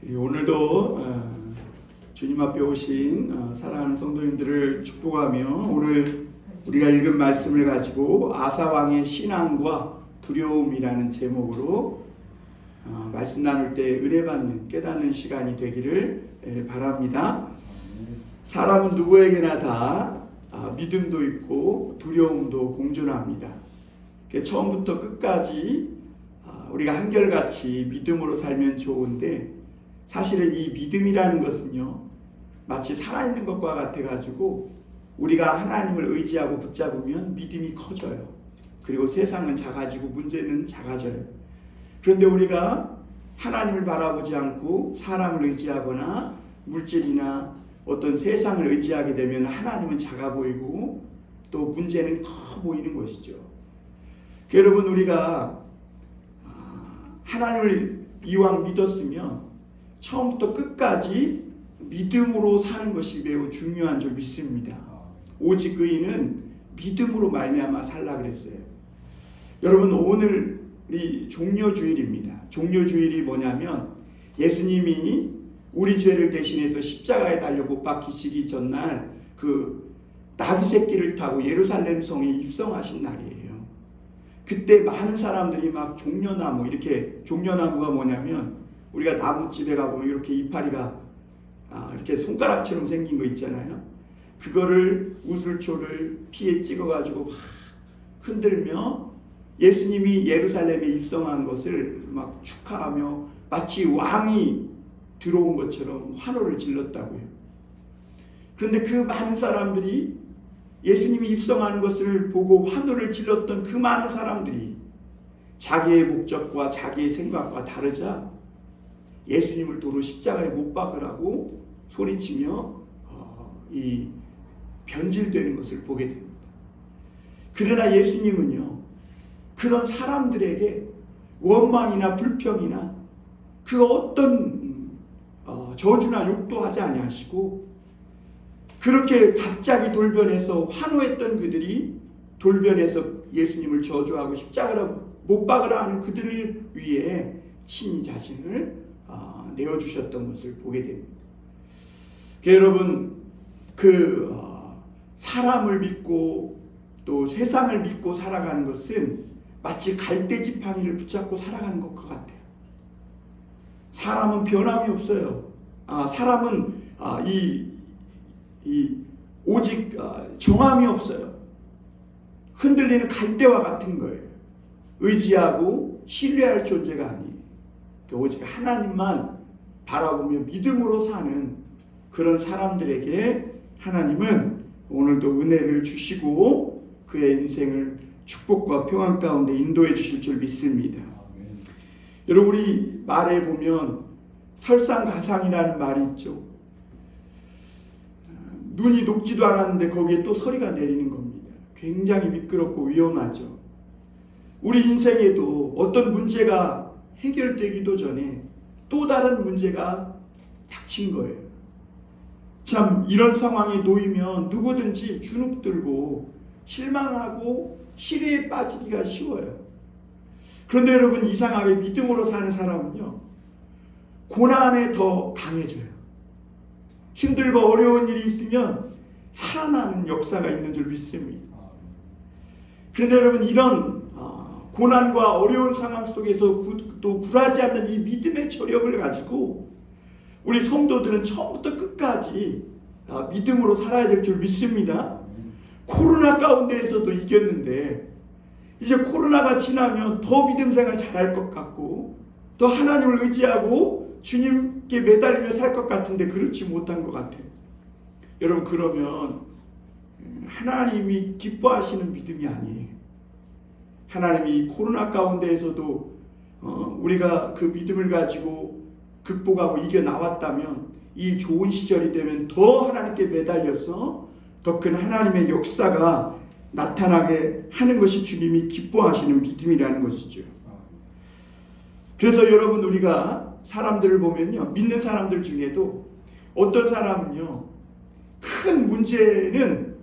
오늘도 주님 앞에 오신 사랑하는 성도님들을 축복하며 오늘 우리가 읽은 말씀을 가지고 아사왕의 신앙과 두려움이라는 제목으로 말씀 나눌 때 은혜 받는 깨닫는 시간이 되기를 바랍니다. 사람은 누구에게나 다 믿음도 있고 두려움도 공존합니다. 처음부터 끝까지 우리가 한결같이 믿음으로 살면 좋은데 사실은 이 믿음이라는 것은요 마치 살아있는 것과 같아가지고 우리가 하나님을 의지하고 붙잡으면 믿음이 커져요. 그리고 세상은 작아지고 문제는 작아져요. 그런데 우리가 하나님을 바라보지 않고 사람을 의지하거나 물질이나 어떤 세상을 의지하게 되면 하나님은 작아 보이고 또 문제는 커 보이는 것이죠. 여러분, 우리가 하나님을 이왕 믿었으면 처음부터 끝까지 믿음으로 사는 것이 매우 중요한 줄 믿습니다. 오직 의인은 믿음으로 말미암아 살라 그랬어요. 여러분, 오늘이 종려주일입니다. 종려주일이 뭐냐면 예수님이 우리 죄를 대신해서 십자가에 달려 못 박히시기 전날 그 나귀 새끼를 타고 예루살렘 성에 입성하신 날이에요. 그때 많은 사람들이 막 종려나무, 이렇게 종려나무가 뭐냐면 우리가 나무집에 가보면 이렇게 이파리가 이렇게 손가락처럼 생긴 거 있잖아요. 그거를 우슬초를 피에 찍어가지고 막 흔들며 예수님이 예루살렘에 입성한 것을 막 축하하며 마치 왕이 들어온 것처럼 환호를 질렀다고요. 그런데 그 많은 사람들이 예수님이 입성하는 것을 보고 환호를 질렀던 그 많은 사람들이 자기의 목적과 자기의 생각과 다르자 예수님을 도로 십자가에 못 박으라고 소리치며 이 변질되는 것을 보게 됩니다. 그러나 예수님은요 그런 사람들에게 원망이나 불평이나 그 어떤 저주나 욕도 하지 아니하시고 그렇게 갑자기 돌변해서 환호했던 그들이 돌변해서 예수님을 저주하고 십자가로 못 박으라 하는 그들을 위해 친히 자신을 내어주셨던 것을 보게 됩니다. 여러분, 사람을 믿고 또 세상을 믿고 살아가는 것은 마치 갈대지팡이를 붙잡고 살아가는 것과 같아요. 사람은 변함이 없어요. 사람은 오직 정함이 없어요. 흔들리는 갈대와 같은 거예요. 의지하고 신뢰할 존재가 아니에요. 오직 하나님만 바라보며 믿음으로 사는 그런 사람들에게 하나님은 오늘도 은혜를 주시고 그의 인생을 축복과 평안 가운데 인도해 주실 줄 믿습니다. 여러분, 우리 말에 보면 설상가상이라는 말이 있죠. 눈이 녹지도 않았는데 거기에 또 서리가 내리는 겁니다. 굉장히 미끄럽고 위험하죠. 우리 인생에도 어떤 문제가 해결되기도 전에 또 다른 문제가 닥친 거예요. 참, 이런 상황에 놓이면 누구든지 주눅들고 실망하고 시리에 빠지기가 쉬워요. 그런데 여러분, 이상하게 믿음으로 사는 사람은요 고난에 더 강해져요. 힘들고 어려운 일이 있으면 살아나는 역사가 있는 줄 믿습니다. 그런데 여러분, 이런 고난과 어려운 상황 속에서 또 굴하지 않는 이 믿음의 저력을 가지고 우리 성도들은 처음부터 끝까지 믿음으로 살아야 될 줄 믿습니다. 코로나 가운데에서도 이겼는데 이제 코로나가 지나면 더 믿음 생활 잘할 것 같고 더 하나님을 의지하고 주님께 매달리며 살 것 같은데 그렇지 못한 것 같아요. 여러분, 그러면 하나님이 기뻐하시는 믿음이 아니에요. 하나님이 코로나 가운데에서도 우리가 그 믿음을 가지고 극복하고 이겨나왔다면 이 좋은 시절이 되면 더 하나님께 매달려서 더 큰 하나님의 역사가 나타나게 하는 것이 주님이 기뻐하시는 믿음이라는 것이죠. 그래서 여러분, 우리가 사람들을 보면요 믿는 사람들 중에도 어떤 사람은요 큰 문제는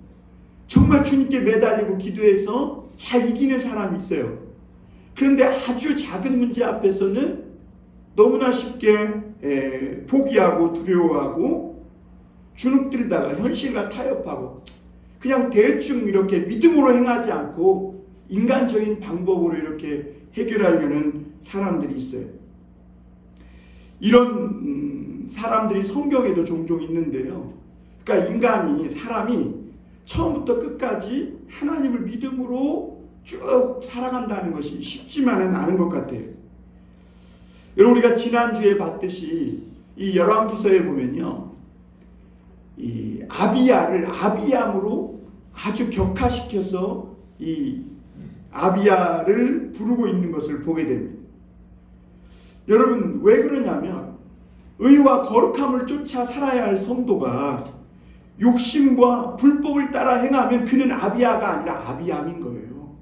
정말 주님께 매달리고 기도해서 잘 이기는 사람이 있어요. 그런데 아주 작은 문제 앞에서는 너무나 쉽게 포기하고 두려워하고 주눅들다가 현실과 타협하고 그냥 대충 이렇게 믿음으로 행하지 않고 인간적인 방법으로 이렇게 해결하려는 사람들이 있어요. 이런 사람들이 성경에도 종종 있는데요. 그러니까 사람이 처음부터 끝까지 하나님을 믿음으로 쭉 살아간다는 것이 쉽지만은 않은 것 같아요. 여러분, 우리가 지난주에 봤듯이 이 열왕기서에 보면요, 이 아비야를 아비암으로 아주 격화시켜서 이 아비야를 부르고 있는 것을 보게 됩니다. 여러분, 왜 그러냐면 의와 거룩함을 쫓아 살아야 할 성도가 욕심과 불법을 따라 행하면 그는 아비야가 아니라 아비암인 거예요.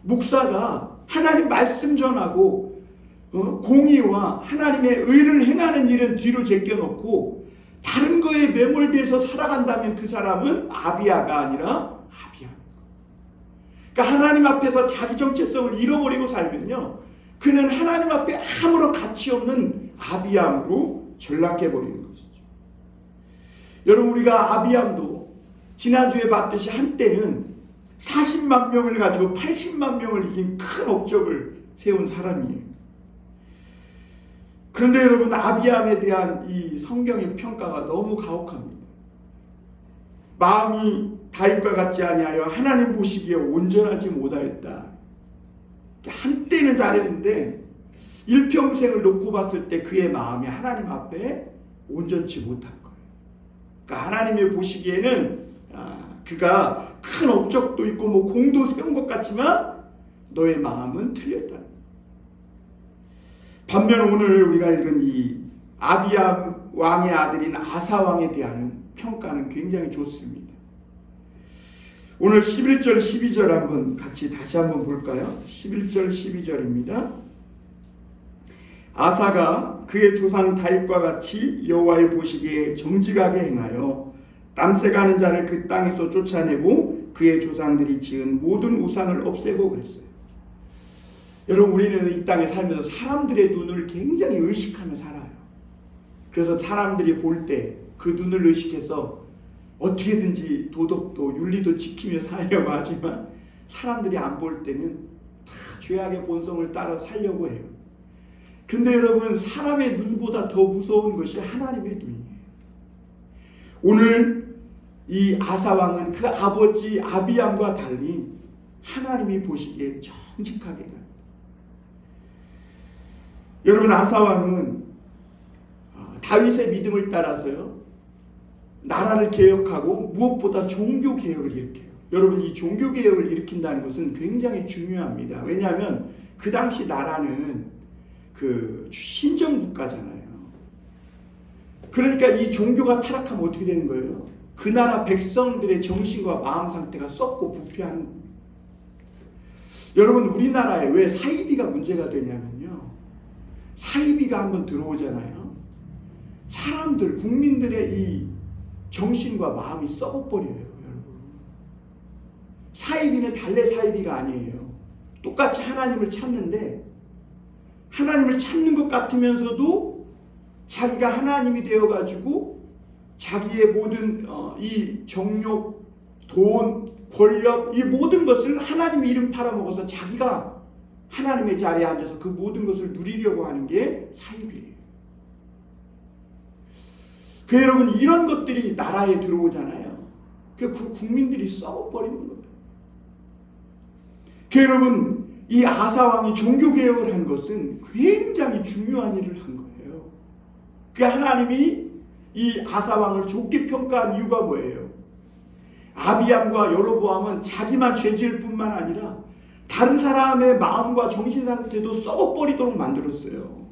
목사가 하나님 말씀 전하고 공의와 하나님의 의를 행하는 일은 뒤로 제껴놓고 다른 거에 매몰돼서 살아간다면 그 사람은 아비야가 아니라 아비암. 그러니까 하나님 앞에서 자기 정체성을 잃어버리고 살면요, 그는 하나님 앞에 아무런 가치 없는 아비암으로 전락해버리는 것이죠. 여러분, 우리가 아비암도 지난주에 봤듯이 한때는 40만 명을 가지고 80만 명을 이긴 큰 업적을 세운 사람이에요. 그런데 여러분, 아비암에 대한 이 성경의 평가가 너무 가혹합니다. 마음이 다윗과 같지 아니하여 하나님 보시기에 온전하지 못하였다. 한때는 잘했는데 일평생을 놓고 봤을 때 그의 마음이 하나님 앞에 온전치 못한 거예요. 그러니까 하나님의 보시기에는 그가 큰 업적도 있고 뭐 공도 세운 것 같지만 너의 마음은 틀렸다. 반면 오늘 우리가 읽은 이 아비암 왕의 아들인 아사 왕에 대한 평가는 굉장히 좋습니다. 오늘 11절 12절 한번 같이 다시 한번 볼까요? 11절 12절입니다. 아사가 그의 조상 다윗과 같이 여호와의 보시기에 정직하게 행하여 땀새가는 자를 그 땅에서 쫓아내고 그의 조상들이 지은 모든 우상을 없애고 그랬어요. 여러분, 우리는 이 땅에 살면서 사람들의 눈을 굉장히 의식하며 살아요. 그래서 사람들이 볼 때 그 눈을 의식해서 어떻게든지 도덕도 윤리도 지키며 살려고 하지만 사람들이 안 볼 때는 다 죄악의 본성을 따라 살려고 해요. 근데 여러분, 사람의 눈보다 더 무서운 것이 하나님의 눈이에요. 오늘 이 아사왕은 그 아버지 아비암과 달리 하나님이 보시기에 정직하게 가요. 여러분, 아사왕은 다윗의 믿음을 따라서요, 나라를 개혁하고 무엇보다 종교 개혁을 일으켜요. 여러분, 이 종교 개혁을 일으킨다는 것은 굉장히 중요합니다. 왜냐하면 그 당시 나라는 그 신정 국가잖아요. 그러니까 이 종교가 타락하면 어떻게 되는 거예요? 그 나라 백성들의 정신과 마음 상태가 썩고 부패하는 겁니다. 여러분, 우리나라에 왜 사이비가 문제가 되냐면요, 사이비가 한번 들어오잖아요. 사람들, 국민들의 이 정신과 마음이 썩어버려요. 여러분, 사이비는 달래 사이비가 아니에요. 똑같이 하나님을 찾는데 하나님을 찾는 것 같으면서도 자기가 하나님이 되어가지고 자기의 모든 이 정욕, 돈, 권력, 이 모든 것을 하나님의 이름 팔아먹어서 자기가 하나님의 자리에 앉아서 그 모든 것을 누리려고 하는 게 사이비예요. 그 여러분, 이런 것들이 나라에 들어오잖아요. 그 국민들이 썩어버리는 거예요. 그 여러분, 이 아사왕이 종교개혁을 한 것은 굉장히 중요한 일을 한 거예요. 그 하나님이 이 아사왕을 좋게 평가한 이유가 뭐예요? 아비암과 여로보암은 자기만 죄지을 뿐만 아니라 다른 사람의 마음과 정신 상태도 썩어버리도록 만들었어요.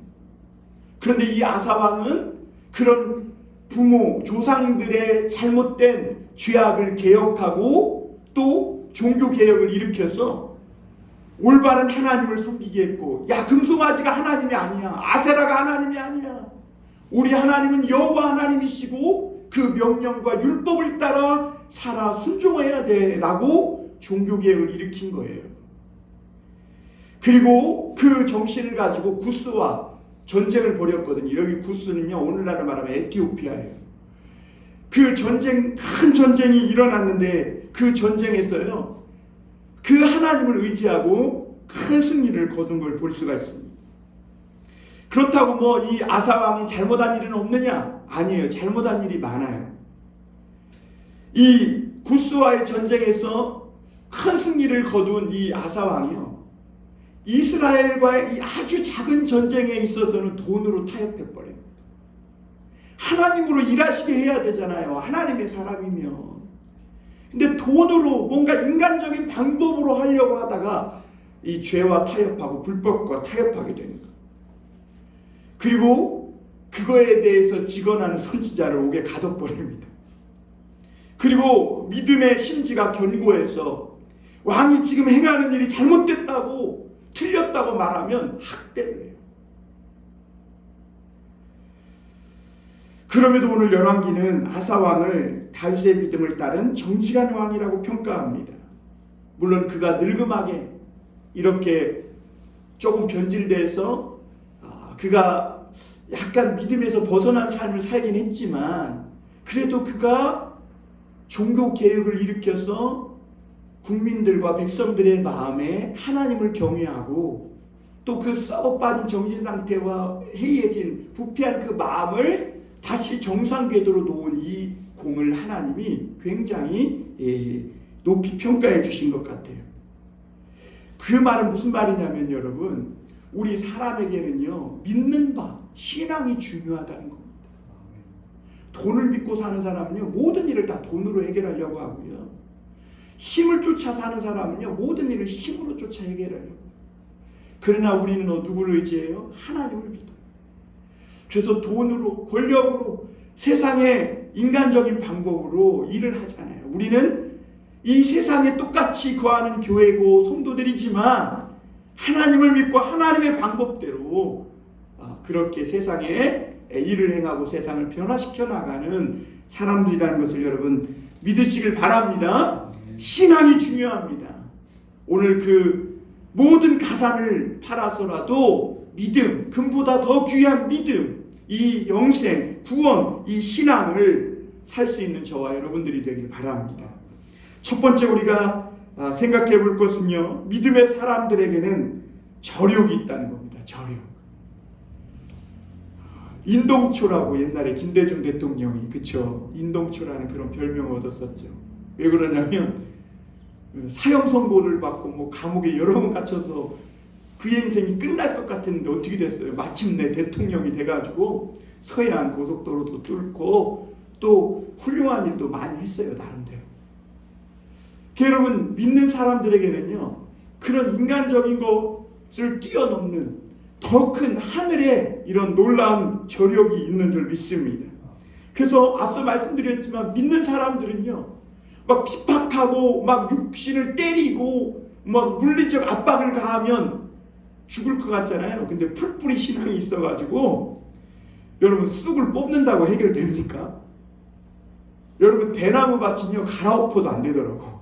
그런데 이 아사왕은 그런 부모, 조상들의 잘못된 죄악을 개혁하고 또 종교개혁을 일으켜서 올바른 하나님을 섬기게 했고, 야, 금송아지가 하나님이 아니야, 아세라가 하나님이 아니야, 우리 하나님은 여호와 하나님이시고 그 명령과 율법을 따라 살아 순종해야 돼 라고 종교개혁을 일으킨 거예요. 그리고 그 정신을 가지고 구스와 전쟁을 벌였거든요. 여기 구스는요, 오늘날로 말하면 에티오피아예요. 그 전쟁, 큰 전쟁이 일어났는데 그 전쟁에서요, 그 하나님을 의지하고 큰 승리를 거둔 걸 볼 수가 있습니다. 그렇다고 뭐 이 아사 왕이 잘못한 일은 없느냐? 아니에요. 잘못한 일이 많아요. 이 구스와의 전쟁에서 큰 승리를 거둔 이 아사 왕이요, 이스라엘과의 이 아주 작은 전쟁에 있어서는 돈으로 타협해버려요. 하나님으로 일하시게 해야 되잖아요. 하나님의 사람이면. 근데 돈으로 뭔가 인간적인 방법으로 하려고 하다가 이 죄와 타협하고 불법과 타협하게 되는 거예요. 그리고 그거에 대해서 직언하는 선지자를 옥에 가둬버립니다. 그리고 믿음의 심지가 견고해서 왕이 지금 행하는 일이 잘못됐다고, 틀렸다고 말하면 학대를 해요. 그럼에도 오늘 열왕기는 아사 왕을 다윗의 믿음을 따른 정직한 왕이라고 평가합니다. 물론 그가 늙음하게 이렇게 조금 변질돼서 그가 약간 믿음에서 벗어난 삶을 살긴 했지만, 그래도 그가 종교 개혁을 일으켜서 국민들과 백성들의 마음에 하나님을 경외하고 또 그 썩어빠진 정신상태와 해이해진 부패한 그 마음을 다시 정상 궤도로 놓은 이 공을 하나님이 굉장히 높이 평가해 주신 것 같아요. 그 말은 무슨 말이냐면 여러분, 우리 사람에게는요, 믿는 바, 신앙이 중요하다는 겁니다. 돈을 믿고 사는 사람은요, 모든 일을 다 돈으로 해결하려고 하고요, 힘을 쫓아 사는 사람은요, 모든 일을 힘으로 쫓아 해결하려고. 그러나 우리는 누구를 의지해요? 하나님을 믿어요. 그래서 돈으로, 권력으로, 세상의 인간적인 방법으로 일을 하잖아요. 우리는 이 세상에 똑같이 거하는 교회고 성도들이지만 하나님을 믿고 하나님의 방법대로 그렇게 세상에 일을 행하고 세상을 변화시켜 나가는 사람들이라는 것을 여러분 믿으시길 바랍니다. 신앙이 중요합니다. 오늘 그 모든 가산을 팔아서라도 믿음, 금보다 더 귀한 믿음, 이 영생, 구원, 이 신앙을 살 수 있는 저와 여러분들이 되길 바랍니다. 첫 번째 우리가 생각해 볼 것은요, 믿음의 사람들에게는 저력이 있다는 겁니다. 저력. 인동초라고 옛날에 김대중 대통령이, 그쵸, 인동초라는 그런 별명을 얻었었죠. 왜 그러냐면 사형 선고를 받고 뭐 감옥에 여러 번 갇혀서 그 인생이 끝날 것 같았는데 어떻게 됐어요? 마침내 대통령이 돼가지고 서해안 고속도로도 뚫고 또 훌륭한 일도 많이 했어요, 나름대로. 여러분, 믿는 사람들에게는요, 그런 인간적인 것을 뛰어넘는 더 큰 하늘의 이런 놀라운 저력이 있는 줄 믿습니다. 그래서 앞서 말씀드렸지만 믿는 사람들은요, 막 핍박하고 막 육신을 때리고 막 물리적 압박을 가하면 죽을 것 같잖아요. 근데 풀뿌리 신앙이 있어가지고 여러분 쑥을 뽑는다고 해결됩니까? 여러분 대나무 밭은요, 갈아엎어도 안 되더라고.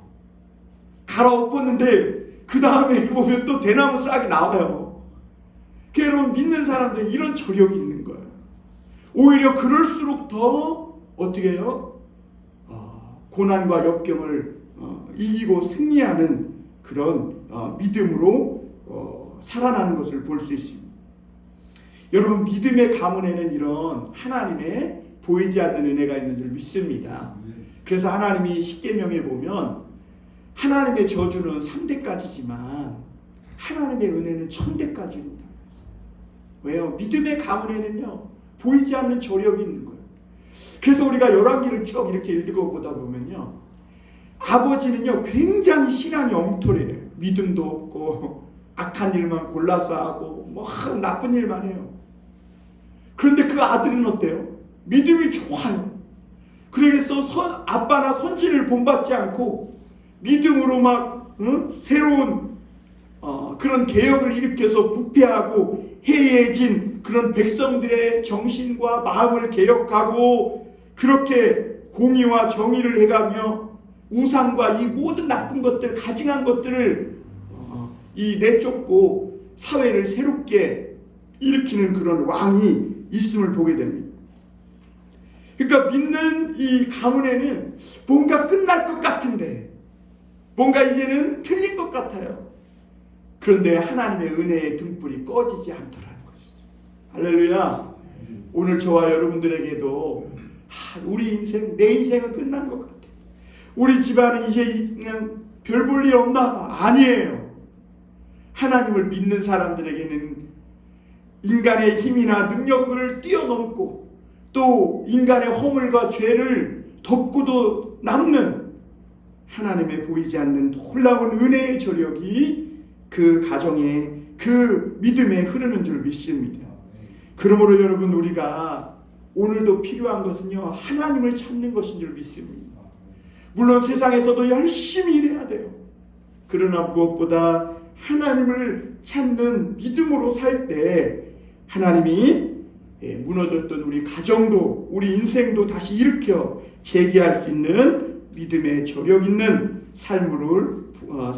갈아엎었는데 그 다음에 보면 또 대나무 싹이 나와요. 여러분 믿는 사람들은 이런 저력이 있는 거예요. 오히려 그럴수록 더 어떻게 해요? 고난과 역경을 이기고 승리하는 그런 믿음으로 살아나는 것을 볼 수 있습니다. 여러분 믿음의 가문에는 이런 하나님의 보이지 않는 은혜가 있는 줄 믿습니다. 그래서 하나님이 십계명에 보면 하나님의 저주는 3대까지지만 하나님의 은혜는 1000대까지입니다. 왜요? 믿음의 가문에는요, 보이지 않는 저력이 있는 거예요. 그래서 우리가 열왕기를 쭉 이렇게 읽어보다 보면요, 아버지는요 굉장히 신앙이 엉터리해요. 믿음도 없고 악한 일만 골라서 하고 뭐 나쁜 일만 해요. 그런데 그 아들은 어때요? 믿음이 좋아요. 그래서 아빠나 선지를 본받지 않고 믿음으로 막 새로운 그런 개혁을 일으켜서 부패하고 해이해진 그런 백성들의 정신과 마음을 개혁하고 그렇게 공의와 정의를 해가며 우상과 이 모든 나쁜 것들, 가증한 것들을 내쫓고 사회를 새롭게 일으키는 그런 왕이 있음을 보게 됩니다. 그러니까 믿는 이 가문에는 뭔가 끝날 것 같은데, 뭔가 이제는 틀린 것 같아요. 그런데 하나님의 은혜의 등불이 꺼지지 않더라는 것이죠. 할렐루야. 오늘 저와 여러분들에게도 우리 인생, 내 인생은 끝난 것 같아. 우리 집안은 이제 그냥 별 볼 일 없나 봐. 아니에요. 하나님을 믿는 사람들에게는 인간의 힘이나 능력을 뛰어넘고 또 인간의 허물과 죄를 덮고도 남는 하나님의 보이지 않는 놀라운 은혜의 저력이 그 가정에, 그 믿음에 흐르는 줄 믿습니다. 그러므로 여러분, 우리가 오늘도 필요한 것은요, 하나님을 찾는 것인 줄 믿습니다. 물론 세상에서도 열심히 일해야 돼요. 그러나 무엇보다 하나님을 찾는 믿음으로 살 때 하나님이 무너졌던 우리 가정도, 우리 인생도 다시 일으켜 재기할 수 있는 믿음의 저력 있는 삶을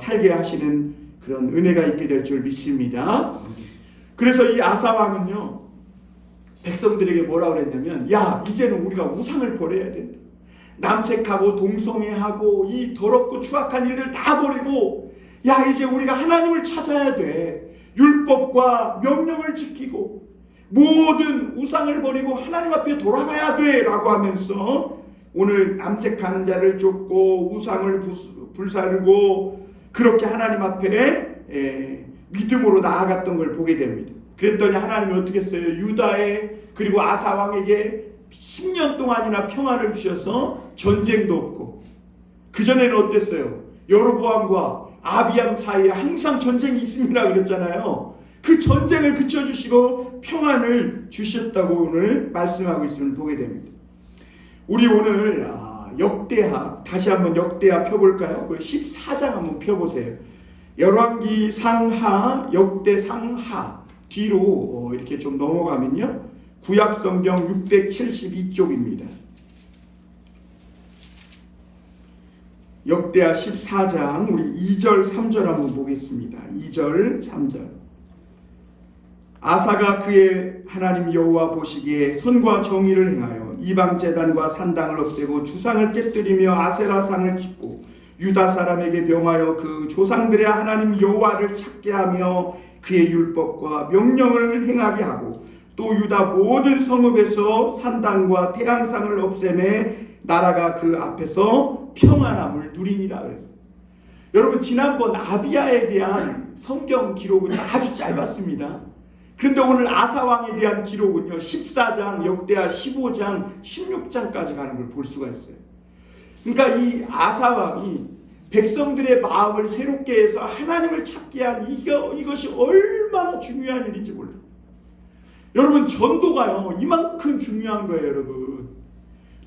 살게 하시는 그런 은혜가 있게 될 줄 믿습니다. 그래서 이 아사 왕은요, 백성들에게 뭐라 그랬냐면, 야, 이제는 우리가 우상을 버려야 된다. 남색하고 동성애하고 이 더럽고 추악한 일들 다 버리고, 야, 이제 우리가 하나님을 찾아야 돼. 율법과 명령을 지키고 모든 우상을 버리고 하나님 앞에 돌아가야 돼 라고 하면서 오늘 남색하는 자를 쫓고 우상을 불사르고 그렇게 하나님 앞에 믿음으로 나아갔던 걸 보게 됩니다. 그랬더니 하나님이 어떻게 했어요? 유다에, 그리고 아사 왕에게 10년 동안이나 평안을 주셔서 전쟁도 없고, 그전에는 어땠어요? 여로보암과 아비암 사이에 항상 전쟁이 있습니다 그랬잖아요. 그 전쟁을 그쳐주시고 평안을 주셨다고 오늘 말씀하고 있음을 보게 됩니다. 우리 오늘 역대하, 다시 한번 역대하 펴볼까요? 14장 한번 펴보세요. 열왕기 상하, 역대 상하 뒤로 이렇게 좀 넘어가면요, 구약성경 672쪽입니다. 역대하 14장 우리 2절 3절 한번 보겠습니다. 2절 3절. 아사가 그의 하나님 여호와 보시기에 선과 정의를 행하여 이방 제단과 산당을 없애고 주상을 깨뜨리며 아세라상을 짓고 유다 사람에게 명하여 그 조상들의 하나님 여호와를 찾게 하며 그의 율법과 명령을 행하게 하고 또 유다 모든 성읍에서 산당과 태양상을 없애매 나라가 그 앞에서 평안함을 누리니라 그랬어요. 여러분, 지난번 아비야에 대한 성경 기록은 아주 짧았습니다. 그런데 오늘 아사왕에 대한 기록은요, 14장, 역대하 15장, 16장까지 가는 걸 볼 수가 있어요. 그러니까 이 아사왕이 백성들의 마음을 새롭게 해서 하나님을 찾게 한 이것이 얼마나 중요한 일인지 몰라요. 여러분, 전도가요, 이만큼 중요한 거예요, 여러분.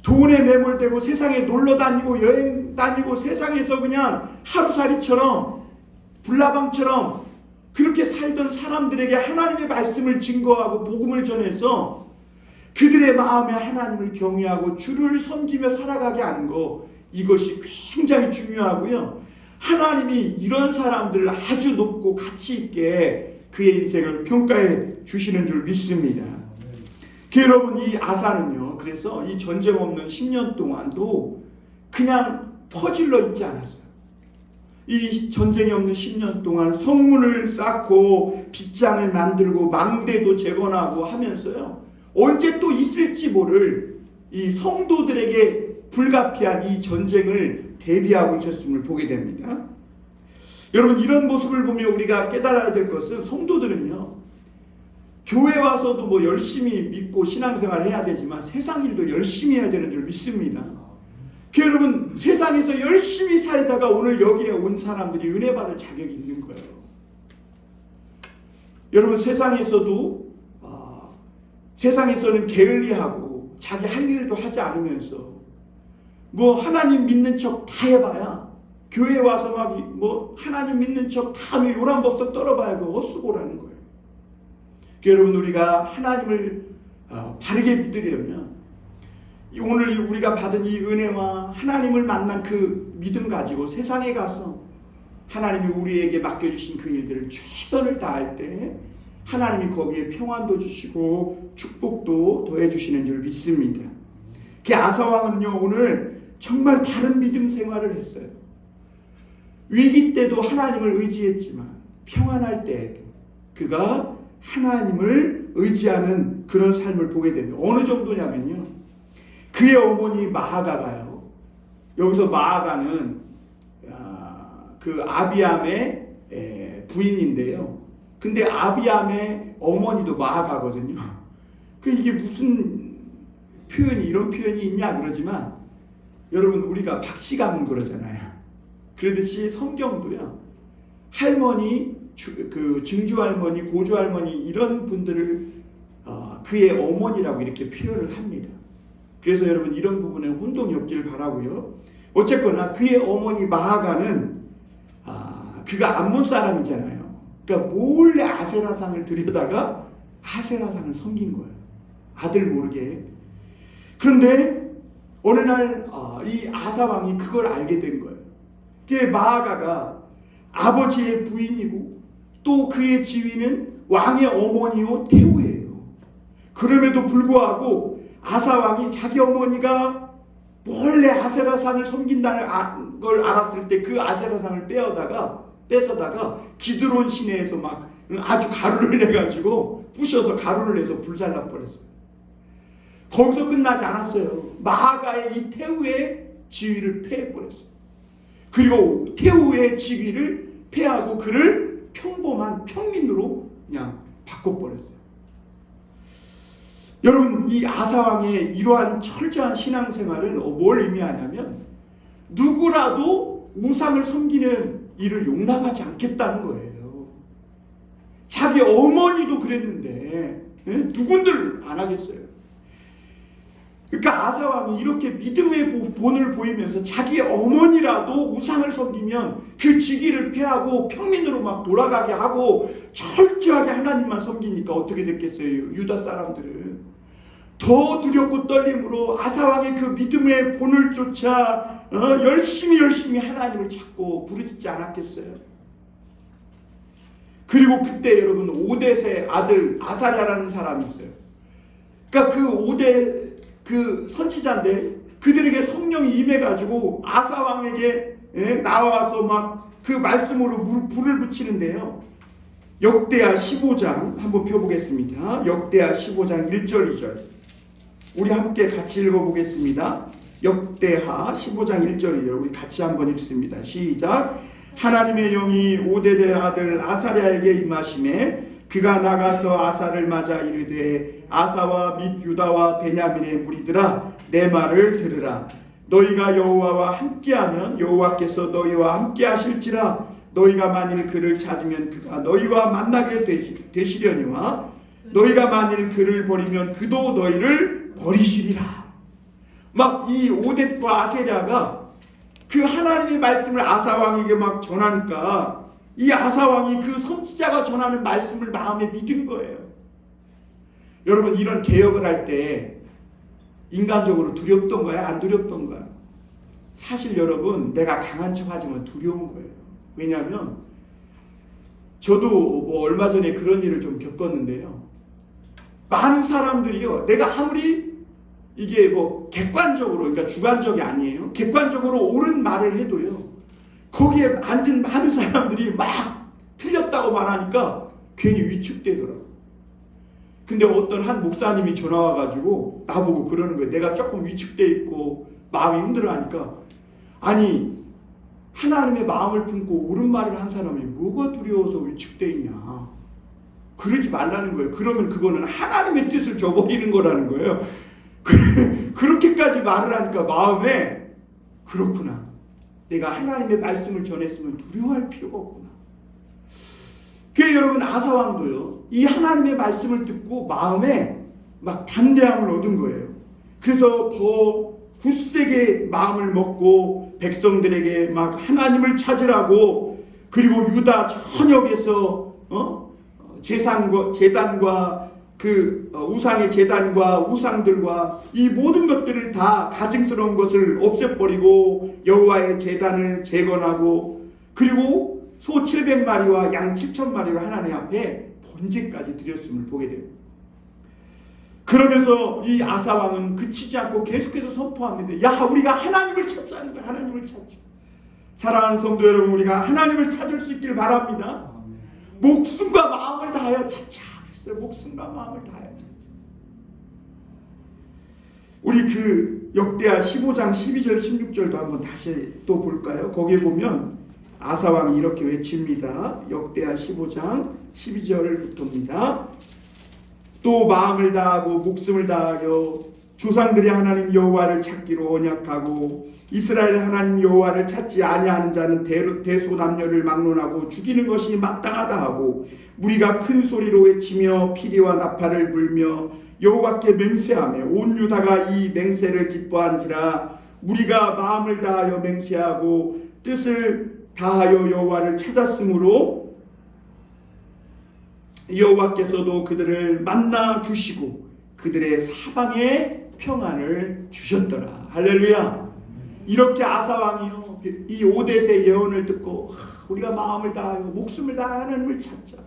돈에 매몰되고 세상에 놀러 다니고 여행 다니고 세상에서 그냥 하루살이처럼 불나방처럼 그렇게 살던 사람들에게 하나님의 말씀을 증거하고 복음을 전해서 그들의 마음에 하나님을 경외하고 주를 섬기며 살아가게 하는 거, 이것이 굉장히 중요하고요. 하나님이 이런 사람들을 아주 높고 가치 있게 그의 인생을 평가해 주시는 줄 믿습니다. 여러분, 이 아사는요, 그래서 이 전쟁 없는 10년 동안도 그냥 퍼질러 있지 않았어요. 이 전쟁이 없는 10년 동안 성문을 쌓고 빗장을 만들고 망대도 재건하고 하면서요, 언제 또 있을지 모를 이 성도들에게 불가피한 이 전쟁을 대비하고 있었음을 보게 됩니다. 여러분, 이런 모습을 보면 우리가 깨달아야 될 것은, 성도들은요, 교회 와서도 뭐 열심히 믿고 신앙생활 해야 되지만 세상 일도 열심히 해야 되는 줄 믿습니다. 여러분, 세상에서 열심히 살다가 오늘 여기에 온 사람들이 은혜 받을 자격이 있는 거예요. 여러분, 세상에서는 게을리하고 자기 할 일도 하지 않으면서 뭐 하나님 믿는 척 다 해봐야, 교회 와서 막 뭐 하나님 믿는 척 다 하면 요란법석 떨어봐야 그 헛수고라는 거예요. 여러분, 우리가 하나님을 바르게 믿으려면 오늘 우리가 받은 이 은혜와 하나님을 만난 그 믿음 가지고 세상에 가서 하나님이 우리에게 맡겨주신 그 일들을 최선을 다할 때 하나님이 거기에 평안도 주시고 축복도 더해 주시는 줄 믿습니다. 그 아사 왕은요, 오늘 정말 다른 믿음 생활을 했어요. 위기 때도 하나님을 의지했지만 평안할 때 그가 하나님을 의지하는 그런 삶을 보게 됩니다. 어느 정도냐면요, 그의 어머니 마아가가요, 여기서 마아가는 그 아비암의 부인인데요, 근데 아비암의 어머니도 마아가거든요. 그 이게 무슨 표현이, 이런 표현이 있냐 그러지만, 여러분 우리가 박씨 가문 그러잖아요. 그러듯이 성경도요, 할머니, 그 증조할머니, 고조할머니 이런 분들을 그의 어머니라고 이렇게 표현을 합니다. 그래서 여러분 이런 부분에 혼동이 없기를 바라고요. 어쨌거나 그의 어머니 마아가는 그가 암몬 사람이잖아요. 그러니까 몰래 아세라상을 들여다가 아세라상을 섬긴 거예요. 아들 모르게. 그런데 어느 날 이 아사 왕이 그걸 알게 된 거예요. 그 마아가가 아버지의 부인이고 또 그의 지위는 왕의 어머니요 태우예요. 그럼에도 불구하고 아사 왕이 자기 어머니가 몰래 아세라상을 섬긴다는 걸 알았을 때 그 아세라상을 뺏어다가 기드론 시내에서 막 아주 가루를 내가지고 부셔서 가루를 내서 불살라 버렸어요. 거기서 끝나지 않았어요. 마아가의 이 태우의 지위를 폐해버렸어요. 그리고 태우의 지위를 폐하고 그를 평범한 평민으로 그냥 바꿔버렸어요. 여러분, 이 아사왕의 이러한 철저한 신앙생활은 뭘 의미하냐면 누구라도 우상을 섬기는 일을 용납하지 않겠다는 거예요. 자기 어머니도 그랬는데 누군들 안 하겠어요. 그러니까 아사왕이 이렇게 믿음의 본을 보이면서 자기 어머니라도 우상을 섬기면 그 직위를 폐하고 평민으로 막 돌아가게 하고 철저하게 하나님만 섬기니까 어떻게 됐겠어요? 유다 사람들은 더 두렵고 떨림으로 아사왕의 그 믿음의 본을 쫓아 열심히 하나님을 찾고 부르짖지 않았겠어요? 그리고 그때 여러분 오뎃의 아들 아사랴라는 사람이 있어요. 그러니까 그 오뎃 그 선지자인데 그들에게 성령이 임해가지고 아사왕에게 나와서 막 그 말씀으로 불을 붙이는데요. 역대하 15장 한번 펴보겠습니다. 역대하 15장 1절 2절 우리 함께 같이 읽어보겠습니다. 역대하 15장 1절 2절 우리 같이 한번 읽습니다. 시작. 하나님의 영이 오뎃의 아들 아사랴에게 임하심에 그가 나가서 아사를 맞아 이르되 아사와 및 유다와 베냐민의 무리들아 내 말을 들으라. 너희가 여호와와 함께하면 여호와께서 너희와 함께하실지라. 너희가 만일 그를 찾으면 그가 너희와 만나게 되시려니와 너희가 만일 그를 버리면 그도 너희를 버리시리라. 막 이 오뎃과 아세랴가 그 하나님의 말씀을 아사왕에게 막 전하니까 이 아사왕이 그 선지자가 전하는 말씀을 마음에 믿은 거예요. 여러분 이런 개혁을 할 때 인간적으로 두렵던가요? 안 두렵던가요? 사실 여러분 내가 강한 척 하지만 두려운 거예요. 왜냐하면 저도 뭐 얼마 전에 그런 일을 좀 겪었는데요. 많은 사람들이요, 내가 아무리 이게 뭐 객관적으로, 그러니까 주관적이 아니에요, 객관적으로 옳은 말을 해도요, 거기에 앉은 많은 사람들이 막 틀렸다고 말하니까 괜히 위축되더라고요. 근데 어떤 한 목사님이 전화 와가지고 나보고 그러는 거예요. 내가 조금 위축돼 있고 마음이 힘들어하니까, 아니 하나님의 마음을 품고 옳은 말을 한 사람이 뭐가 두려워서 위축돼 있냐, 그러지 말라는 거예요. 그러면 그거는 하나님의 뜻을 저버리는 거라는 거예요. 그렇게까지 말을 하니까 마음에, 그렇구나, 내가 하나님의 말씀을 전했으면 두려워할 필요가 없구나. 그래서 여러분 아사왕도요, 이 하나님의 말씀을 듣고 마음에 막 담대함을 얻은 거예요. 그래서 더 굳세게 마음을 먹고 백성들에게 막 하나님을 찾으라고, 그리고 유다 전역에서 제단과 그 우상의 제단과 우상들과 이 모든 것들을 다 가증스러운 것을 없애버리고 여호와의 제단을 재건하고, 그리고 소 700마리와 양 7,000마리를 하나님 앞에 전쟁까지 들였음을 보게 됩니다. 그러면서 이 아사 왕은 그치지 않고 계속해서 선포합니다. 야, 우리가 하나님을 찾자는 거야. 하나님을 찾자. 사랑하는 성도 여러분, 우리가 하나님을 찾을 수 있길 바랍니다. 목숨과 마음을 다하여 찾자. 그랬어요. 목숨과 마음을 다하여 찾자. 우리 그 역대하 15장 12절 16절도 한번 다시 또 볼까요? 거기에 보면 아사왕이 이렇게 외칩니다. 역대하 15장 12절부터입니다. 또 마음을 다하고 목숨을 다하여 조상들의 하나님 여호와를 찾기로 언약하고 이스라엘 하나님 여호와를 찾지 아니하는 자는 대소남녀를 막론하고 죽이는 것이 마땅하다 하고 무리가 큰 소리로 외치며 피리와 나팔을 불며 여호와께 맹세하며 온 유다가 이 맹세를 기뻐한지라. 무리가 마음을 다하여 맹세하고 뜻을 다하여 여호와를 찾았으므로 여호와께서도 그들을 만나 주시고 그들의 사방에 평안을 주셨더라. 할렐루야. 이렇게 아사왕이요 이 오뎃의 예언을 듣고 우리가 마음을 다하여 목숨을 다하여 하나님을 찾자.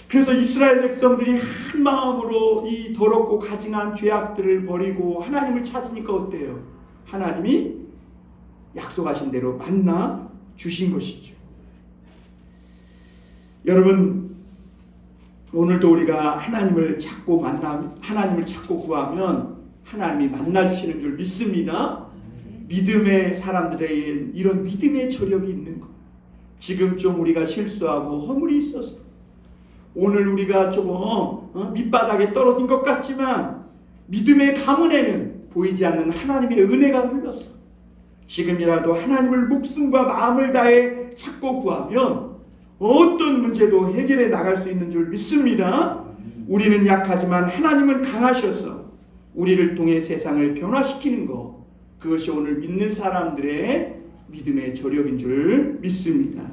그래서 이스라엘 백성들이 한 마음으로 이 더럽고 가증한 죄악들을 버리고 하나님을 찾으니까 어때요? 하나님이 약속하신 대로 만나 주신 것이죠. 여러분, 오늘도 우리가 하나님을 찾고 하나님을 찾고 구하면 하나님이 만나 주시는 줄 믿습니다. 믿음의 사람들에게 이런 믿음의 저력이 있는 거예요. 지금 좀 우리가 실수하고 허물이 있었어. 오늘 우리가 조금 밑바닥에 떨어진 것 같지만 믿음의 가문에는 보이지 않는 하나님의 은혜가 흘렀어. 지금이라도 하나님을 목숨과 마음을 다해 찾고 구하면 어떤 문제도 해결해 나갈 수 있는 줄 믿습니다. 우리는 약하지만 하나님은 강하셔서 우리를 통해 세상을 변화시키는 것, 그것이 오늘 믿는 사람들의 믿음의 저력인 줄 믿습니다.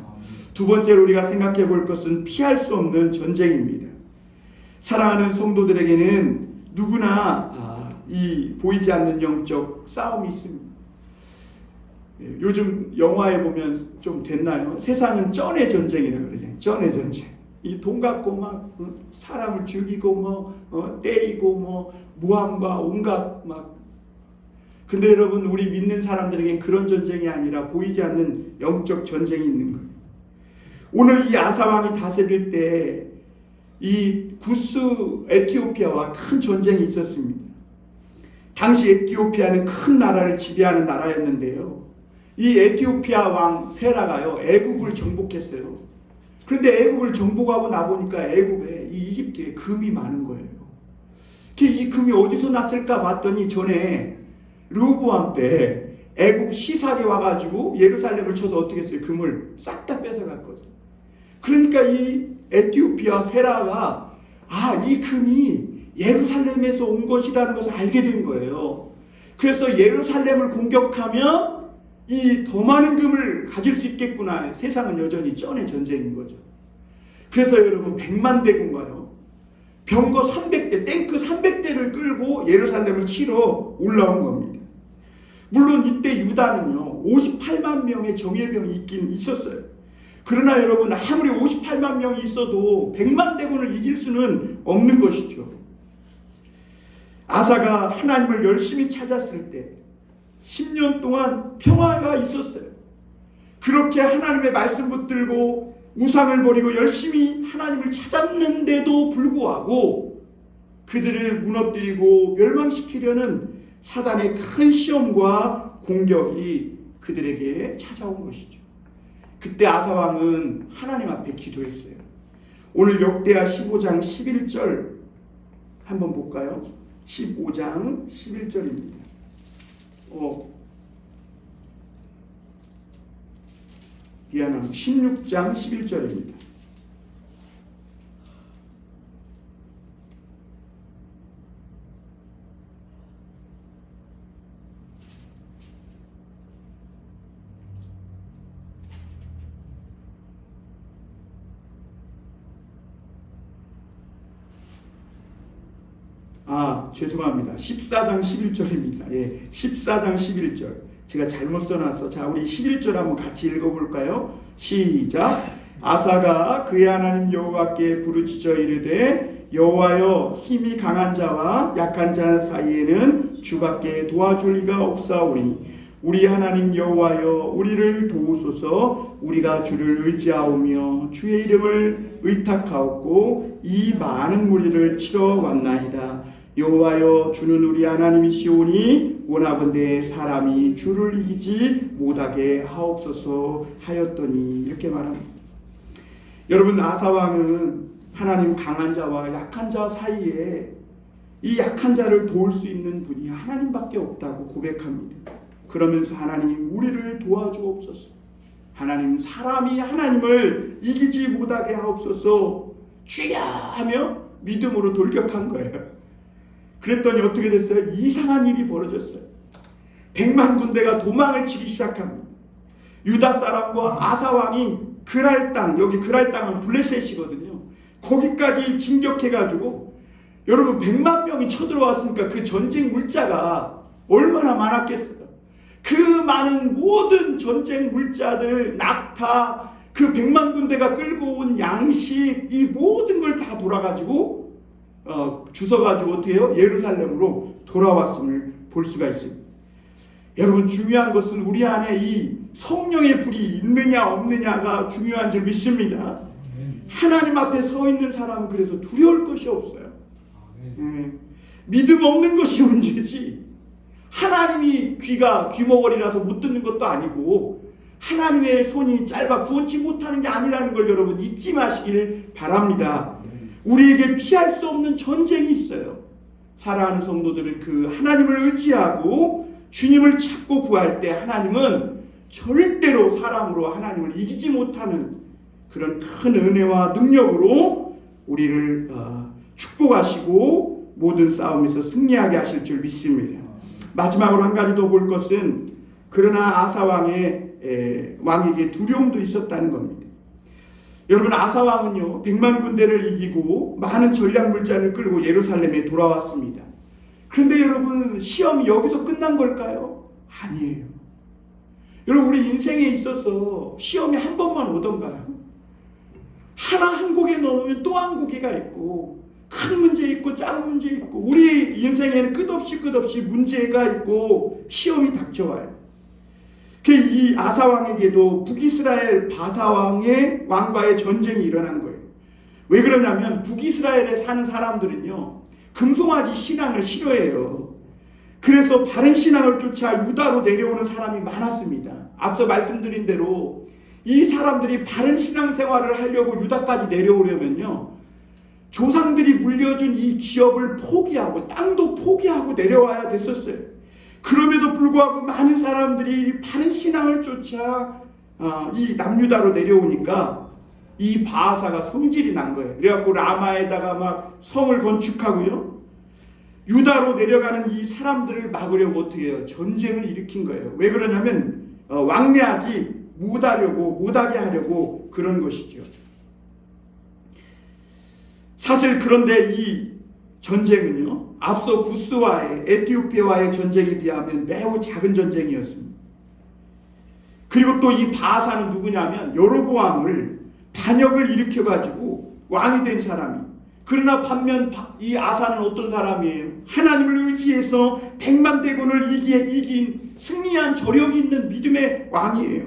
두 번째로 우리가 생각해 볼 것은 피할 수 없는 전쟁입니다. 사랑하는 성도들에게는 누구나 이 보이지 않는 영적 싸움이 있습니다. 요즘 영화에 보면 좀 됐나요? 세상은 쩐의 전쟁이라고 그러잖아요. 쩐의 전쟁. 이 돈 갖고 막 사람을 죽이고 때리고 모함과 온갖 막. 근데 여러분, 우리 믿는 사람들에겐 그런 전쟁이 아니라 보이지 않는 영적 전쟁이 있는 거예요. 오늘 이 아사왕이 다스릴 때 이 구스 에티오피아와 큰 전쟁이 있었습니다. 당시 에티오피아는 큰 나라를 지배하는 나라였는데요. 이 에티오피아 왕 세라가요 애굽을 정복했어요. 그런데 애굽을 정복하고 나보니까 애굽에 이 이집트에 금이 많은 거예요. 이 금이 어디서 났을까 봤더니 전에 르호보암 때 애굽 시삭이 와가지고 예루살렘을 쳐서 어떻게 했어요? 금을 싹 다 뺏어갔거든요. 그러니까 이 에티오피아 세라가 이 금이 예루살렘에서 온 것이라는 것을 알게 된 거예요. 그래서 예루살렘을 공격하면 이 더 많은 금을 가질 수 있겠구나. 세상은 여전히 쩐의 전쟁인 거죠. 그래서 여러분 100만 대군가요. 병거 300대, 탱크 300대를 끌고 예루살렘을 치러 올라온 겁니다. 물론 이때 유다는요 58만 명의 정예병이 있긴 있었어요. 그러나 여러분, 아무리 58만 명이 있어도 100만 대군을 이길 수는 없는 것이죠. 아사가 하나님을 열심히 찾았을 때 10년 동안 평화가 있었어요. 그렇게 하나님의 말씀 붙들고 우상을 버리고 열심히 하나님을 찾았는데도 불구하고 그들을 무너뜨리고 멸망시키려는 사단의 큰 시험과 공격이 그들에게 찾아온 것이죠. 그때 아사왕은 하나님 앞에 기도했어요. 오늘 역대하 15장 11절 한번 볼까요? 15장 11절입니다. 미안합니다. 16장 11절입니다. 죄송합니다. 14장 11절입니다. 14장 11절. 제가 잘못 써놨어. 자, 우리 11절 한번 같이 읽어볼까요? 시작. 아사가 그의 하나님 여호와께 부르짖어 이르되 여호와여 힘이 강한 자와 약한 자 사이에는 주밖에 도와줄 리가 없사오니 우리 하나님 여호와여 우리를 도우소서. 우리가 주를 의지하오며 주의 이름을 의탁하옵고 이 많은 무리를 치러 왔나이다. 여호와여 주는 우리 하나님이시오니 원하건대 사람이 주를 이기지 못하게 하옵소서 하였더니 이렇게 말합니다. 여러분, 아사왕은 하나님 강한 자와 약한 자 사이에 이 약한 자를 도울 수 있는 분이 하나님밖에 없다고 고백합니다. 그러면서 하나님 우리를 도와주옵소서. 하나님 사람이 하나님을 이기지 못하게 하옵소서. 주야 하며 믿음으로 돌격한 거예요. 그랬더니 어떻게 됐어요? 이상한 일이 벌어졌어요. 100만 군대가 도망을 치기 시작합니다. 유다 사람과 아사왕이 그랄 땅, 여기 그랄 땅은 블레셋이거든요. 거기까지 진격해가지고 여러분 100만 명이 쳐들어왔으니까 그 전쟁 물자가 얼마나 많았겠어요. 그 많은 모든 전쟁 물자들, 낙타, 그 100만 군대가 끌고 온 양식, 이 모든 걸 다 돌아가지고 주워가지고 어떻게 해요? 예루살렘으로 돌아왔음을 볼 수가 있습니다. 여러분, 중요한 것은 우리 안에 이 성령의 불이 있느냐 없느냐가 중요한 줄 믿습니다. 하나님 앞에 서 있는 사람은 그래서 두려울 것이 없어요. 믿음 없는 것이 문제지, 하나님이 귀머거리라서 못 듣는 것도 아니고 하나님의 손이 짧아 구원치 못하는 게 아니라는 걸 여러분 잊지 마시길 바랍니다. 우리에게 피할 수 없는 전쟁이 있어요. 사랑하는 성도들은 그 하나님을 의지하고 주님을 찾고 구할 때 하나님은 절대로 사람으로 하나님을 이기지 못하는 그런 큰 은혜와 능력으로 우리를 축복하시고 모든 싸움에서 승리하게 하실 줄 믿습니다. 마지막으로 한 가지 더 볼 것은, 그러나 아사왕의 왕에게 두려움도 있었다는 겁니다. 여러분, 아사왕은요 100만 군대를 이기고 많은 전략물자를 끌고 예루살렘에 돌아왔습니다. 그런데 여러분, 시험이 여기서 끝난 걸까요? 아니에요. 여러분, 우리 인생에 있어서 시험이 한 번만 오던가요? 한 고개 넘으면 또 한 고개가 있고, 큰 문제 있고 작은 문제 있고, 우리 인생에는 끝없이 문제가 있고 시험이 닥쳐와요. 이 아사왕에게도 북이스라엘 바사왕의 왕과의 전쟁이 일어난 거예요. 왜 그러냐면 북이스라엘에 사는 사람들은요 금송아지 신앙을 싫어해요. 그래서 바른 신앙을 쫓아 유다로 내려오는 사람이 많았습니다. 앞서 말씀드린 대로 이 사람들이 바른 신앙 생활을 하려고 유다까지 내려오려면요 조상들이 물려준 이 기업을 포기하고 땅도 포기하고 내려와야 됐었어요. 그럼에도 불구하고 많은 사람들이 바른 신앙을 쫓아 이 남유다로 내려오니까 이 바하사가 성질이 난 거예요. 그래갖고 라마에다가 막 성을 건축하고요, 유다로 내려가는 이 사람들을 막으려고 어떻게 해요? 전쟁을 일으킨 거예요. 왜 그러냐면 왕래하지 못하게 하려고 그런 것이죠. 사실 그런데 이 전쟁은요 앞서 구스와의 에티오피아와의 전쟁에 비하면 매우 작은 전쟁이었습니다. 그리고 또 이 바하사는 누구냐면 여로보암을 반역을 일으켜가지고 왕이 된 사람이, 그러나 반면 이 아사는 어떤 사람이에요? 하나님을 의지해서 100만 대군을 이긴 승리한 저력이 있는 믿음의 왕이에요.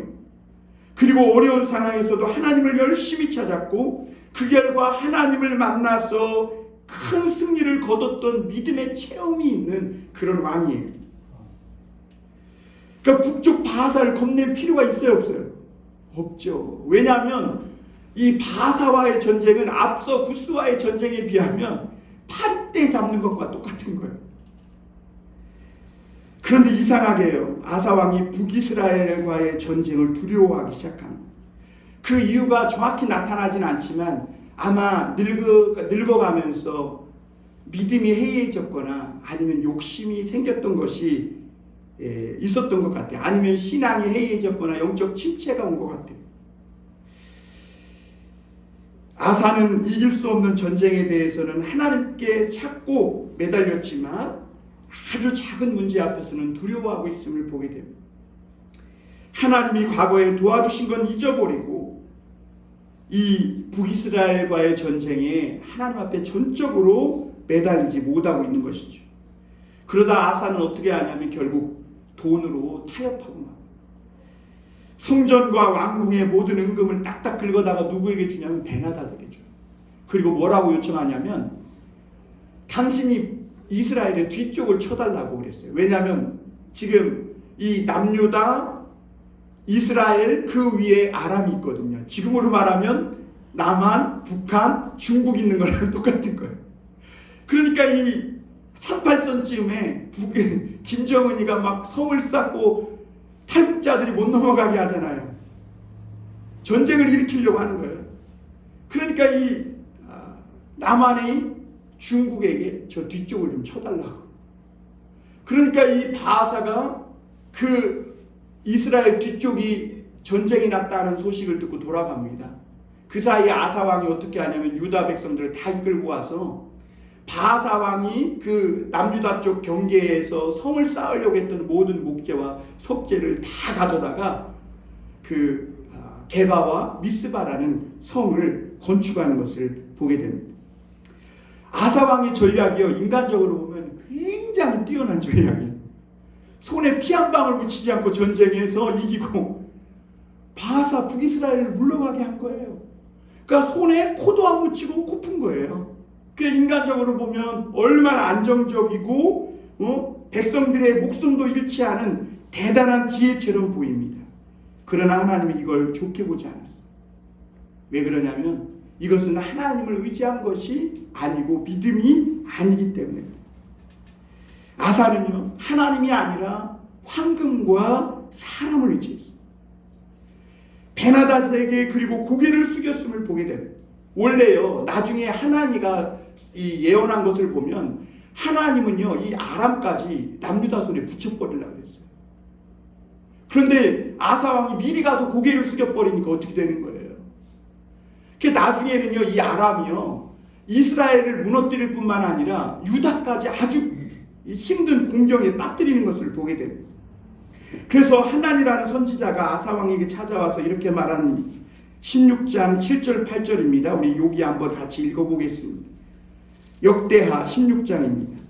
그리고 어려운 상황에서도 하나님을 열심히 찾았고 그 결과 하나님을 만나서 큰 승리를 거뒀던 믿음의 체험이 있는 그런 왕이에요. 그러니까 북쪽 바하사를 겁낼 필요가 있어요, 없어요? 없죠. 왜냐하면 이 바하사와의 전쟁은 앞서 구스와의 전쟁에 비하면 파리떼 잡는 것과 똑같은 거예요. 그런데 이상하게요, 아사왕이 북이스라엘과의 전쟁을 두려워하기 시작합니다. 그 이유가 정확히 나타나진 않지만 아마 늙어가면서 믿음이 해이해졌거나 아니면 욕심이 생겼던 것이 있었던 것 같아요. 아니면 신앙이 해이해졌거나 영적 침체가 온 것 같아요. 아사는 이길 수 없는 전쟁에 대해서는 하나님께 찾고 매달렸지만 아주 작은 문제 앞에서는 두려워하고 있음을 보게 됩니다. 하나님이 과거에 도와주신 건 잊어버리고 이 북이스라엘과의 전쟁에 하나님 앞에 전적으로 매달리지 못하고 있는 것이죠. 그러다 아사는 어떻게 하냐면 결국 돈으로 타협하고 막 성전과 왕궁의 모든 은금을 딱딱 긁어다가 누구에게 주냐면 베나다드에게 줘요. 그리고 뭐라고 요청하냐면 당신이 이스라엘의 뒤쪽을 쳐달라고 그랬어요. 왜냐하면 지금 이 남유다 이스라엘 그 위에 아람이 있거든요. 지금으로 말하면 남한, 북한, 중국 있는 거랑 똑같은 거예요. 그러니까 이 38선쯤에 김정은이가 막 성을 쌓고 탈북자들이 못 넘어가게 하잖아요. 전쟁을 일으키려고 하는 거예요. 그러니까 이 남한의 중국에게 저 뒤쪽을 좀 쳐달라고. 그러니까 이 바하사가 그 이스라엘 뒤쪽이 전쟁이 났다는 소식을 듣고 돌아갑니다. 그 사이에 아사 왕이 어떻게 하냐면 유다 백성들을 다 이끌고 와서 바하사 왕이 그 남유다 쪽 경계에서 성을 쌓으려고 했던 모든 목재와 석재를 다 가져다가 그 게바와 미스바라는 성을 건축하는 것을 보게 됩니다. 아사 왕의 전략이요, 인간적으로 보면 굉장히 뛰어난 전략이에요. 손에 피 한 방울 묻히지 않고 전쟁에서 이기고 바하사 북이스라엘을 물러가게 한 거예요. 그러니까 손에 코도 안 묻히고 코 푼 거예요. 그 인간적으로 보면 얼마나 안정적이고 백성들의 목숨도 잃지 않은 대단한 지혜처럼 보입니다. 그러나 하나님은 이걸 좋게 보지 않았어요. 왜 그러냐면 이것은 하나님을 의지한 것이 아니고 믿음이 아니기 때문에. 아사는요, 하나님이 아니라 황금과 사람을 의지했어요. 베나다드에게 그리고 고개를 숙였음을 보게 됩니다. 원래요, 나중에 하나니가 이 예언한 것을 보면 하나님은요, 이 아람까지 남유다 손에 붙여버리려고 했어요. 그런데 아사 왕이 미리 가서 고개를 숙여버리니까 어떻게 되는 거예요? 그 나중에는요, 이 아람이요, 이스라엘을 무너뜨릴 뿐만 아니라 유다까지 아주 힘든 공경에 빠뜨리는 것을 보게 됩니다. 그래서 하난이라는 선지자가 아사 왕에게 찾아와서 이렇게 말한 16장 7절 8절입니다. 우리 여기 한번 같이 읽어보겠습니다. 역대하 16장입니다.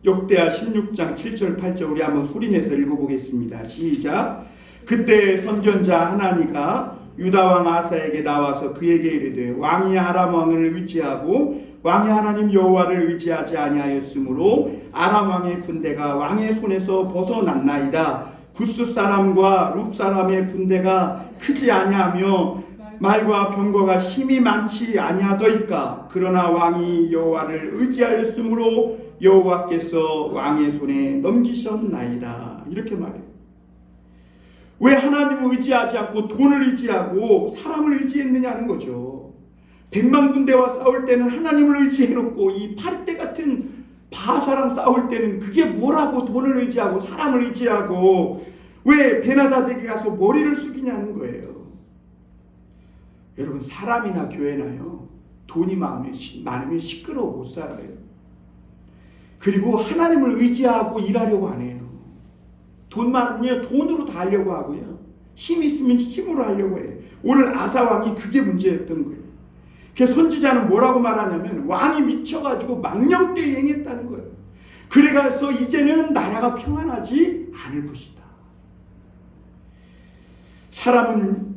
역대하 16장 7절 8절 우리 한번 소리내서 읽어보겠습니다. 시작. 그때 선견자 하나니가 유다왕 아사에게 나와서 그에게 이르되 왕이 아람 왕을 의지하고 왕이 하나님 여호와를 의지하지 아니하였으므로 아람 왕의 군대가 왕의 손에서 벗어났나이다. 구스 사람과 룹 사람의 군대가 크지 아니하며 말과 병거가 심히 많지 아니하더이까. 그러나 왕이 여호와를 의지하였으므로 여호와께서 왕의 손에 넘기셨나이다. 이렇게 말해요. 왜 하나님을 의지하지 않고 돈을 의지하고 사람을 의지했느냐는 거죠. 100만 군대와 싸울 때는 하나님을 의지해놓고 이 파르테 같은 바하사랑 싸울 때는 그게 뭐라고 돈을 의지하고 사람을 의지하고 왜 베나다드에게 가서 머리를 숙이냐는 거예요. 여러분, 사람이나 교회나요, 돈이 많으면 시끄러워 못 살아요. 그리고 하나님을 의지하고 일하려고 안 해요. 돈 많으면 돈으로 다 하려고 하고요, 힘 있으면 힘으로 하려고 해요. 오늘 아사 왕이 그게 문제였던 거예요. 그래서 선지자는 뭐라고 말하냐면 왕이 미쳐가지고 망령되이 행했다는 거예요. 그래서 이제는 나라가 평안하지 않을 것이다. 사람은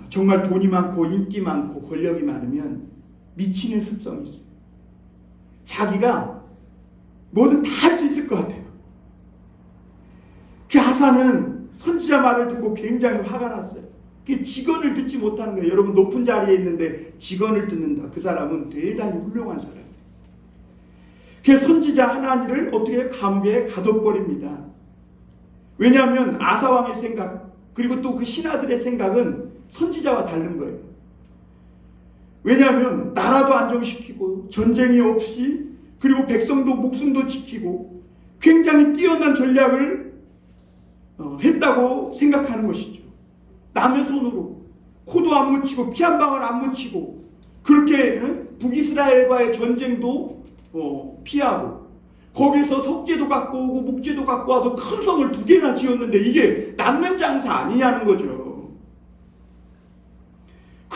정말 돈이 많고 인기 많고 권력이 많으면 미치는 습성이 있어요. 자기가 뭐든 다 할 수 있을 것 같아요. 그 아사는 선지자 말을 듣고 굉장히 화가 났어요. 그 직언을 듣지 못하는 거예요. 여러분, 높은 자리에 있는데 직언을 듣는다. 그 사람은 대단히 훌륭한 사람이에요. 그래서 선지자 하나니를 어떻게 감옥에 가둬버립니다. 왜냐하면 아사왕의 생각 그리고 또 그 신하들의 생각은 선지자와 다른 거예요. 왜냐하면 나라도 안정시키고 전쟁이 없이 그리고 백성도 목숨도 지키고 굉장히 뛰어난 전략을 했다고 생각하는 것이죠. 남의 손으로 코도 안 묻히고 피 한 방울 안 묻히고 그렇게 북이스라엘과의 전쟁도 피하고 거기서 석재도 갖고 오고 목재도 갖고 와서 큰 성을 2개나 지었는데 이게 남는 장사 아니냐는 거죠.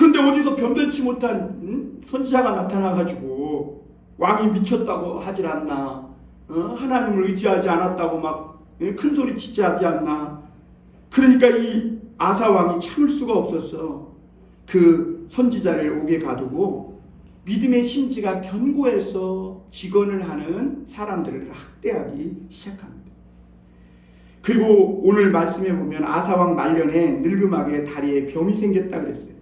그런데 어디서 변변치 못한 선지자가 나타나가지고 왕이 미쳤다고 하질 않나, 하나님을 의지하지 않았다고 막 큰 소리 치지 하지 않나. 그러니까 이 아사 왕이 참을 수가 없었어. 그 선지자를 옥에 가두고 믿음의 심지가 견고해서 직언을 하는 사람들을 학대하기 시작합니다. 그리고 오늘 말씀에 보면 아사왕 말년에 늙음하게 다리에 병이 생겼다 그랬어요.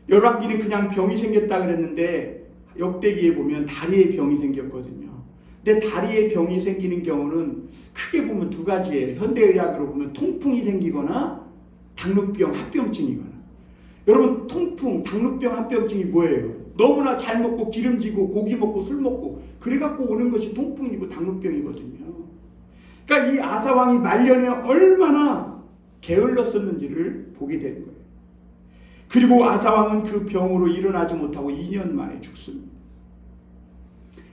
열왕기는 그냥 병이 생겼다 그랬는데 역대기에 보면 다리에 병이 생겼거든요. 근데 다리에 병이 생기는 경우는 크게 보면 두 가지예요. 현대의학으로 보면 통풍이 생기거나 당뇨병, 합병증이거나. 여러분, 통풍, 당뇨병, 합병증이 뭐예요? 너무나 잘 먹고 기름지고 고기 먹고 술 먹고 그래갖고 오는 것이 통풍이고 당뇨병이거든요. 그러니까 이 아사왕이 말년에 얼마나 게을렀었는지를 보게 되는 거예요. 그리고 아사왕은 그 병으로 일어나지 못하고 2년 만에 죽습니다.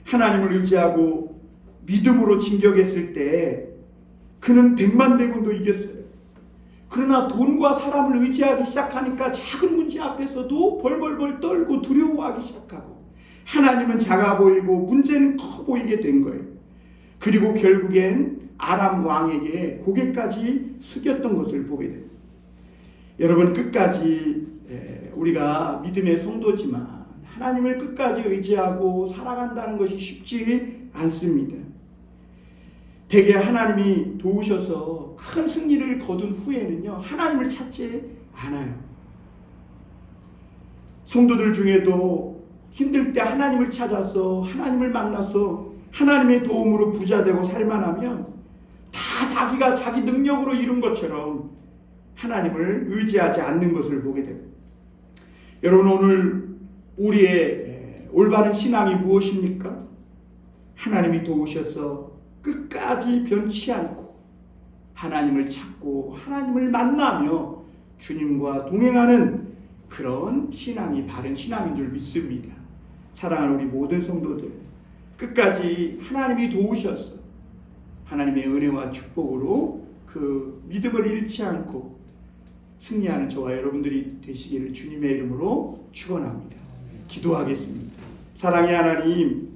하나님을 의지하고 믿음으로 진격했을 때 그는 100만 대군도 이겼어요. 그러나 돈과 사람을 의지하기 시작하니까 작은 문제 앞에서도 벌벌벌 떨고 두려워하기 시작하고 하나님은 작아 보이고 문제는 커 보이게 된 거예요. 그리고 결국엔 아람 왕에게 고개까지 숙였던 것을 보게 됩니다. 여러분, 끝까지 우리가 믿음의 성도지만 하나님을 끝까지 의지하고 살아간다는 것이 쉽지 않습니다. 대개 하나님이 도우셔서 큰 승리를 거둔 후에는요, 하나님을 찾지 않아요. 성도들 중에도 힘들 때 하나님을 찾아서 하나님을 만나서 하나님의 도움으로 부자되고 살만하면 다 자기가 자기 능력으로 이룬 것처럼 하나님을 의지하지 않는 것을 보게 됩니다. 여러분, 오늘 우리의 올바른 신앙이 무엇입니까? 하나님이 도우셔서 끝까지 변치 않고 하나님을 찾고 하나님을 만나며 주님과 동행하는 그런 신앙이 바른 신앙인 줄 믿습니다. 사랑하는 우리 모든 성도들, 끝까지 하나님이 도우셔서 하나님의 은혜와 축복으로 그 믿음을 잃지 않고 승리하는 저와 여러분들이 되시기를 주님의 이름으로 축원합니다. 기도하겠습니다. 사랑의 하나님,